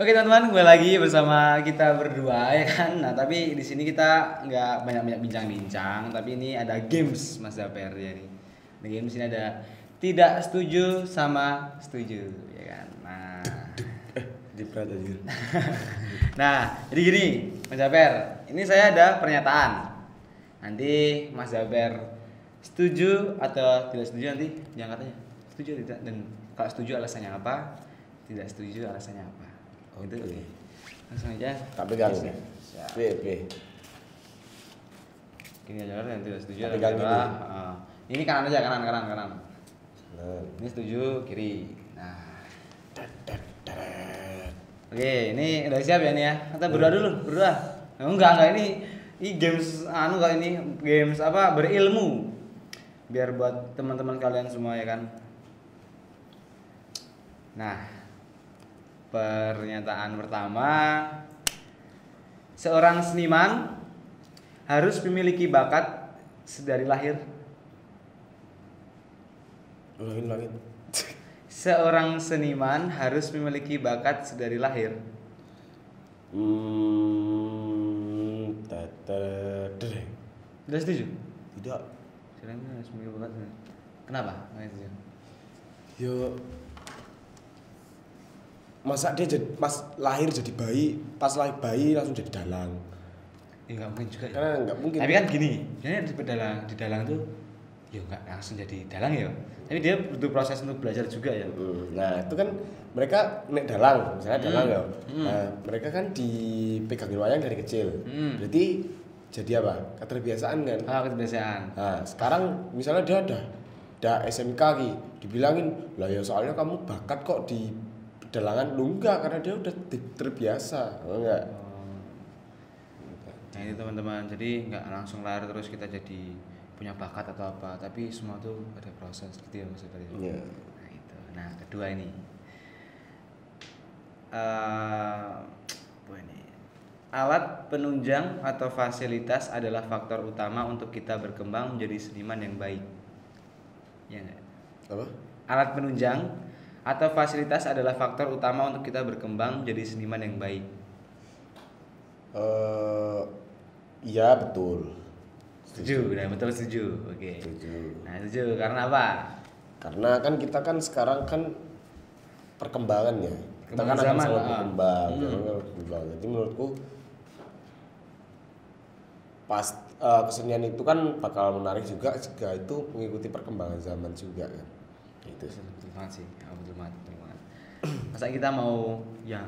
Oke teman-teman, kembali lagi bersama kita berdua ya kan. Nah tapi di sini kita nggak banyak-banyak bincang-bincang, tapi ini ada games Mas Daper ya nih. Di games ini ada tidak setuju sama setuju ya kan. Jepret aja. Nah jadi gini Mas Daper, ini saya ada pernyataan. Nanti Mas Daper setuju atau tidak setuju nanti jangan katanya setuju atau tidak, dan kalau setuju alasannya apa, tidak setuju alasannya apa. Gitu. Oke. Langsung aja. Tak pegang Yes, ya. siap. P. Gini aja kan yang tidak setuju Tak pegang adalah gini. ini kanan aja, kanan. Nah. Ini setuju, kiri. Nah. Oke, ini udah siap ya nih ya. Kita berdoa dulu, berdoa. Nah, enggak ini games enggak, ini games apa berilmu. Biar buat teman-teman kalian semua ya kan. Nah, pernyataan pertama, seorang seniman harus memiliki bakat sedari lahir. Ulangin. Seorang seniman harus memiliki bakat sedari lahir. Dereng. Udah setuju? Tidak. Seniman harus memiliki bakat. Kenapa? Nggak setuju. Yo. Masa dia lahir jadi bayi, pas lahir bayi langsung jadi dalang. Ya nggak mungkin juga. Ya. Karena nggak mungkin. Tapi kan gini, sebenarnya di dalang tuh, ya nggak langsung jadi dalang ya. Tapi dia butuh proses untuk belajar juga ya. Nah itu kan mereka nek dalang, misalnya dalang ya. Nah mereka kan dipegangin wayang dari kecil. Berarti jadi apa? Keterbiasaan kan. Kebiasaan. Nah sekarang misalnya dia ada SMK ki, dibilangin lah ya soalnya kamu bakat kok di dalangan. Lu enggak, karena dia udah terbiasa, enggak. Nah itu teman-teman, jadi nggak langsung lahir terus kita jadi punya bakat atau apa, tapi semua tuh ada proses gitu ya maksudnya. Iya. Nah itu. Nah kedua ini, apa ini? Alat penunjang atau fasilitas adalah faktor utama untuk kita berkembang menjadi seniman yang baik. Ya nggak? Apa? Alat penunjang atau fasilitas adalah faktor utama untuk kita berkembang menjadi seniman yang baik. Iya betul. Setuju, nah betul setuju. Oke. Setuju. Nah setuju karena apa? Karena kan kita kan sekarang kan perkembangan ya. Kita kan akan Zaman, selalu berkembang, hmm. Jadi menurutku pas kesenian itu kan bakal menarik juga jika itu mengikuti perkembangan zaman juga kan. Itu sih. Betul banget sih, ya, betul banget. Masa kita mau ya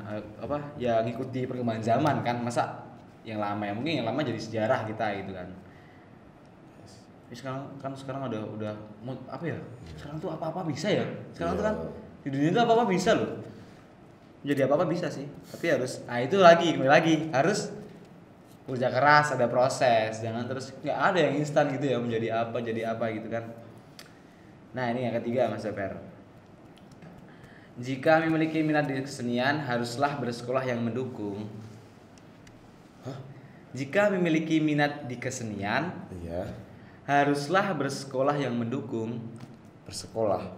ngikuti perkembangan zaman kan, masa yang lama ya, mungkin yang lama jadi sejarah kita gitu kan. Tapi sekarang udah apa ya? Sekarang tuh apa-apa bisa ya. Sekarang tuh kan di dunia tuh apa-apa bisa loh. Jadi apa-apa bisa sih. Tapi harus kembali lagi harus kerja keras, ada proses. Jangan terus nggak ada yang instan gitu ya, jadi apa gitu kan. Nah, ini yang ketiga Mas Daper. Jika memiliki minat di kesenian, haruslah bersekolah yang mendukung. Jika memiliki minat di kesenian, Iya. haruslah bersekolah yang mendukung. Bersekolah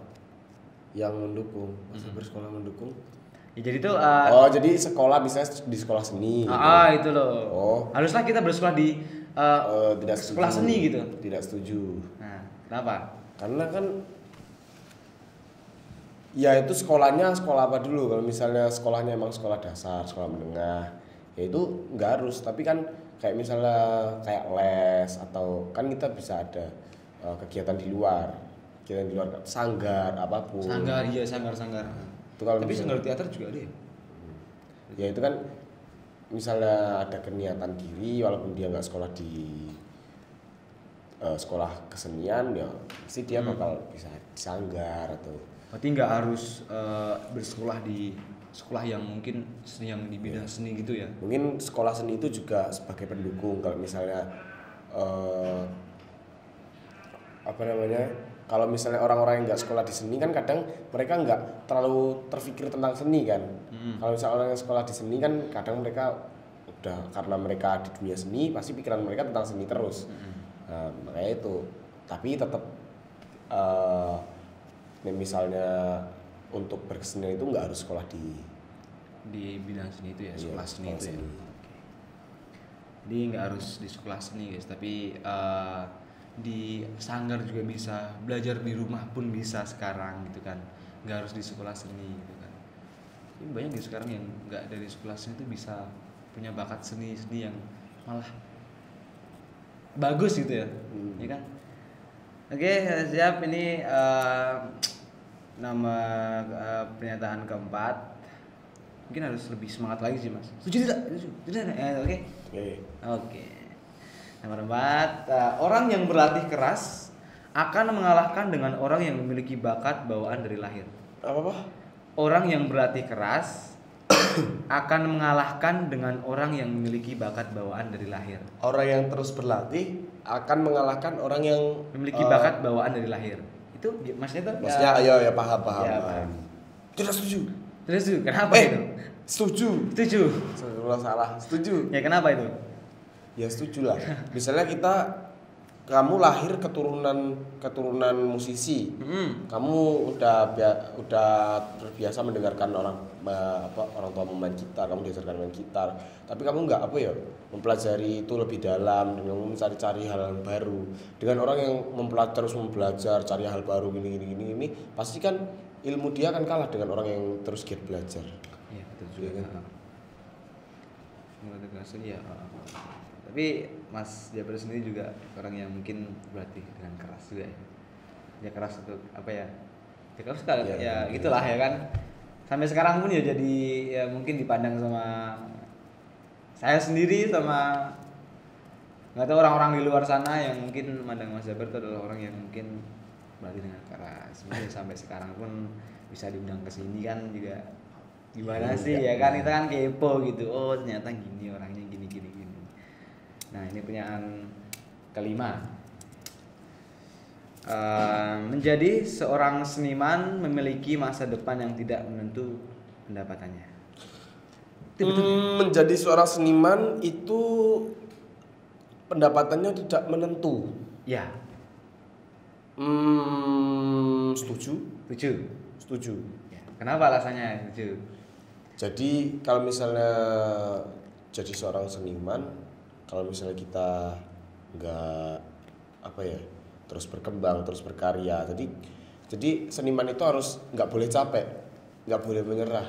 yang mendukung. Masa bersekolah mendukung? Ya jadi tuh Jadi sekolah bisa di sekolah seni. Gitu. itu loh. Oh. Haruslah kita bersekolah di Tidak sekolah setuju. seni gitu. Tidak setuju. Nah, kenapa? Karena kan ya itu sekolahnya sekolah apa dulu. Kalau misalnya sekolahnya emang sekolah dasar, sekolah menengah, ya itu nggak harus. Tapi kan kayak misalnya kayak les atau kan kita bisa ada kegiatan di luar sanggar apapun. Sanggar. Itu kalau Tapi misalnya, sanggar teater juga ada ya? ya itu kan misalnya ada keniatan diri walaupun dia nggak sekolah di sekolah kesenian, ya pasti dia bakal bisa sanggar atau. Berarti nggak harus bersekolah di sekolah yang mungkin yang di bidang seni gitu ya? Mungkin sekolah seni itu juga sebagai pendukung. Kalau misalnya kalau misalnya orang-orang yang nggak sekolah di seni kan kadang mereka nggak terlalu terpikir tentang seni kan. Kalau misalnya orang yang sekolah di seni kan kadang mereka udah, karena mereka di dunia seni pasti pikiran mereka tentang seni terus. Nah, makanya itu. Tapi tetap misalnya untuk berkesenian itu nggak harus sekolah di di bidang seni itu ya, Iya, sekolah seni sekolah itu ya. seni. Oke. Jadi nggak harus di sekolah seni guys, tapi di sanggar juga bisa, belajar di rumah pun bisa sekarang gitu kan, nggak harus di sekolah seni gitu kan. Tapi banyak di sekarang yang nggak dari sekolah seni itu bisa punya bakat seni yang malah bagus gitu ya, ya kan? Oke, siap. Ini nama pernyataan keempat. Mungkin harus lebih semangat lagi sih mas. Setuju tidak? Setuju tidak? Oke. Oke. Nomor 4, orang yang berlatih keras akan mengalahkan dengan orang yang memiliki bakat bawaan dari lahir. Apa? Orang yang berlatih keras akan mengalahkan dengan orang yang memiliki bakat bawaan dari lahir. Orang yang terus berlatih akan mengalahkan orang yang Memiliki bakat bawaan dari lahir. Itu maksudnya tuh? Maksudnya ya paham. Ya, paham. Tidak setuju. Terus kenapa itu? Setuju. Setuju. Kalau salah, setuju. Ya kenapa itu? Ya setuju lah. Misalnya kamu lahir keturunan musisi. Kamu udah terbiasa mendengarkan orang tua main gitar, kamu diajarkan main gitar. Tapi kamu nggak mempelajari itu lebih dalam dengan mencari-cari hal yang baru. Dengan orang yang terus mempelajari, cari hal baru gini, pasti kan ilmu dia akan kalah dengan orang yang terus giat belajar. Iya betul juga. Ya, kan? Ya. Tapi Mas Jabar sendiri juga orang yang mungkin berlatih dengan keras juga ya. Ya keras untuk apa ya? Ya keras sekali ya gitulah ya kan. Sampai sekarang pun ya jadi ya mungkin dipandang sama saya sendiri sama nggak tahu orang-orang di luar sana yang mungkin memandang Mas Jabar itu adalah orang yang mungkin berlatih dengan keras. Mungkin sampai sekarang pun bisa diundang ke sini kan juga gimana sih ya kan, kita kan kepo gitu. Oh ternyata gini orangnya gini. Nah ini pertanyaan kelima. Menjadi seorang seniman memiliki masa depan yang tidak menentu pendapatannya. Menjadi seorang seniman itu pendapatannya tidak menentu. Ya. Setuju. Ya. Kenapa alasannya setuju? Jadi kalau misalnya jadi seorang seniman, kalau misalnya kita nggak terus berkembang, terus berkarya, jadi seniman itu harus nggak boleh capek, nggak boleh menyerah.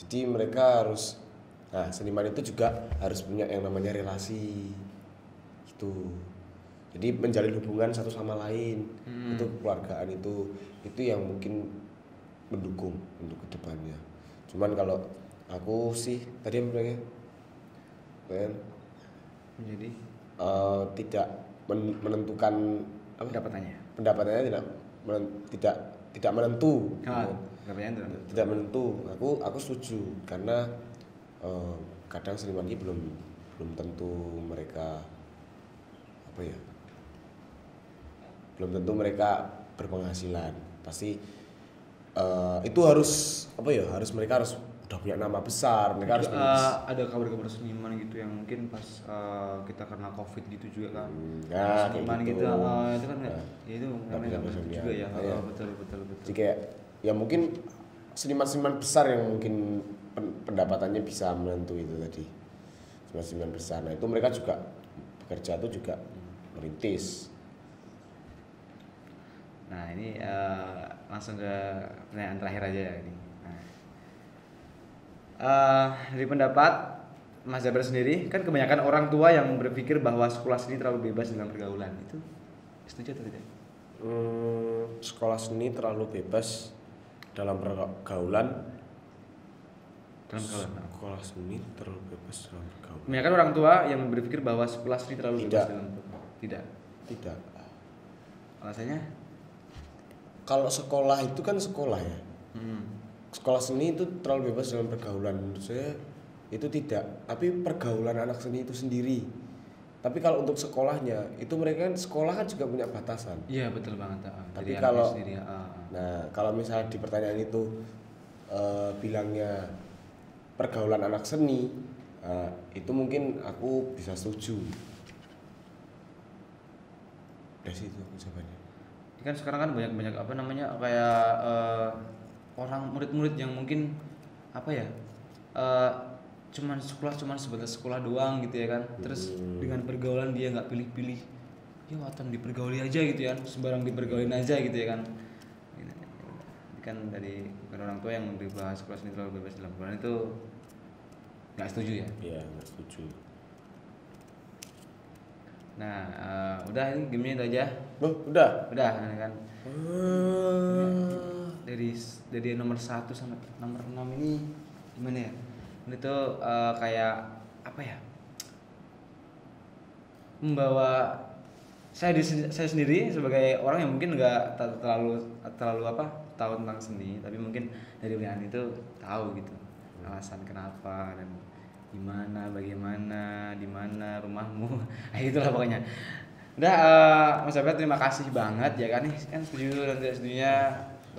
Jadi mereka seniman itu juga harus punya yang namanya relasi, gitu. Jadi menjalin hubungan satu sama lain, itu kekeluargaan itu yang mungkin mendukung untuk kedepannya. Cuman kalau aku sih tadi yang bilangnya menjadi tidak menentukan pendapatannya tidak menentu. Tidak menentu. Aku setuju karena kadang seniman ini belum tentu mereka belum tentu mereka berpenghasilan. Pasti itu harus mereka harus udah punya nama besar, mereka harus ada kabar-kabar seniman gitu yang mungkin pas kita karena covid gitu juga kan, seniman gitu, itu kan itu namanya juga ya. Betul. Jadi kayak ya mungkin seniman besar yang mungkin pendapatannya bisa menentu itu tadi, seniman besar. Nah itu mereka juga bekerja itu juga merintis. Nah ini langsung ke pertanyaan terakhir aja ya ini. Dari pendapat Mas Jabar sendiri, kan kebanyakan orang tua yang berpikir bahwa sekolah seni terlalu bebas dalam pergaulan. Itu setuju atau tidak? Sekolah seni terlalu bebas dalam pergaulan. Sekolah seni terlalu bebas dalam pergaulan. Kebanyakan orang tua yang berpikir bahwa sekolah seni terlalu bebas dalam pergaulan. Tidak. Alasannya? Kalau sekolah itu kan sekolah ya. Sekolah seni itu terlalu bebas dalam pergaulan. Menurut saya itu tidak. Tapi pergaulan anak seni itu sendiri. Tapi kalau untuk sekolahnya itu mereka kan sekolah kan juga punya batasan. Iya betul banget. Tapi kalau kalau misalnya di pertanyaan itu bilangnya pergaulan anak seni, itu mungkin aku bisa setuju. Dari situ jawabannya. Kan sekarang kan banyak kayak orang murid-murid yang mungkin eh, cuman sebatas sekolah doang gitu ya kan. Terus dengan pergaulan dia nggak pilih-pilih, ya watan dipergauli aja gitu ya, sembarang dipergaulin aja gitu ya kan. Ini kan dari orang tua yang dibahas sekolah seni terlalu bebas dalam bulan itu nggak setuju ya. Iya, nggak setuju. Nah, udah ini gamenya itu aja. Oh, udah. Udah kan. Dari nomor 1 sampai nomor 6 ini gimana ya? Ini tuh kayak apa ya? Membawa saya sendiri sebagai orang yang mungkin nggak terlalu apa tahu tentang seni, tapi mungkin dari Brian itu tahu gitu alasan kenapa dan gimana, bagaimana, di mana rumahmu, itulah pokoknya. Udah, Mas Abed terima kasih banget ya kan nih, kan setuju dan tidak setujunya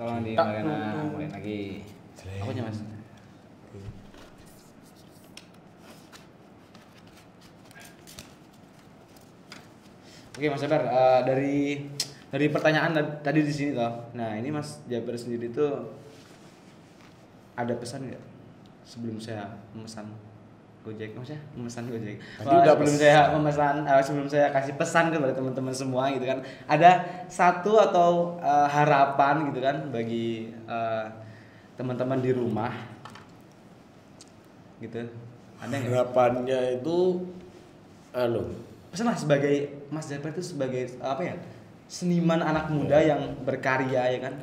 tolong mulai lagi. Apanya Mas? Oke Mas Jabar, dari pertanyaan tadi di sini toh. Nah ini Mas Jabar sendiri tuh ada pesan nggak sebelum saya memesan Gojek, maksudnya memesan Gojek. Sebelum saya kasih pesan kepada teman-teman semua gitu kan, ada satu atau harapan gitu kan bagi teman-teman di rumah gitu. Ada nggak? Harapannya itu Pesan lah sebagai Mas Jabar itu sebagai apa ya, seniman anak muda yang berkarya ya kan,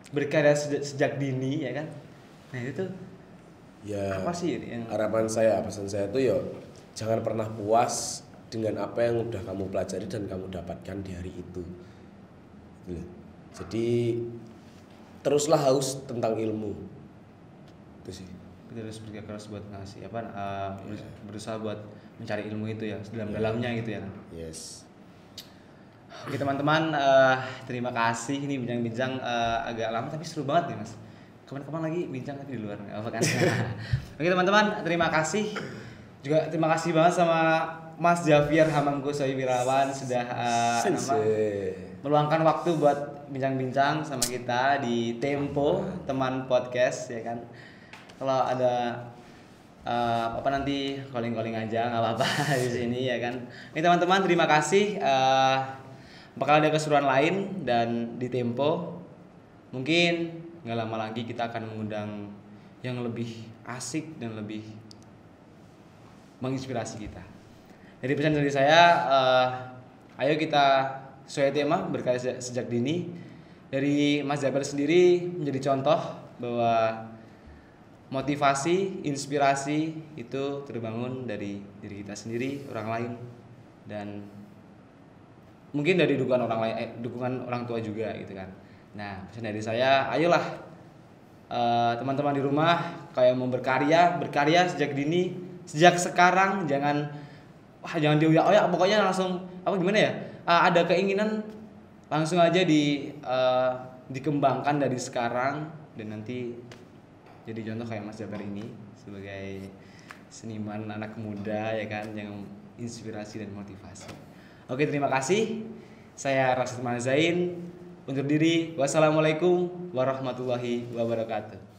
berkarya sejak dini ya kan. Nah itu tuh ya, apa sih yang harapan saya, pesan saya itu ya jangan pernah puas dengan apa yang udah kamu pelajari dan kamu dapatkan di hari itu. Gitu. Jadi teruslah haus tentang ilmu. Itu sih. kita harus bekerja keras buat ngasih apa berusaha buat mencari ilmu itu ya dalam-dalamnya gitu ya. Yes. Oke teman-teman, terima kasih, ini bincang-bincang agak lama tapi seru banget nih Mas. Kapan-kapan lagi bincang tapi di luar nggak apa kan. Oke teman-teman, terima kasih juga, terima kasih banget sama Mas Javier Hamamkusoi Wirawan sudah meluangkan waktu buat bincang-bincang sama kita di Tempo teman podcast ya kan. Kalau ada apa nanti calling aja nggak apa-apa di sini ya kan. Ini teman-teman terima kasih. Bakal ada keseruan lain dan di Tempo mungkin nggak lama lagi kita akan mengundang yang lebih asik dan lebih menginspirasi kita. Jadi pesan dari saya, ayo kita sesuai tema berkarya sejak dini. Dari Mas Jabar sendiri menjadi contoh bahwa motivasi, inspirasi itu terbangun dari diri kita sendiri, orang lain, dan mungkin dari dukungan orang lain, dukungan orang tua juga gitu kan. Nah, pesan dari saya, ayolah teman-teman di rumah kayak mau berkarya sejak dini, sejak sekarang, jangan dioyak-oyak, pokoknya langsung apa gimana ya? Ada keinginan langsung aja dikembangkan dari sekarang dan nanti jadi contoh kayak Mas Jabar ini sebagai seniman anak muda ya kan yang inspirasi dan motivasi. Oke, terima kasih. Saya Rasid Mazain undur diri. Wassalamualaikum warahmatullahi wabarakatuh.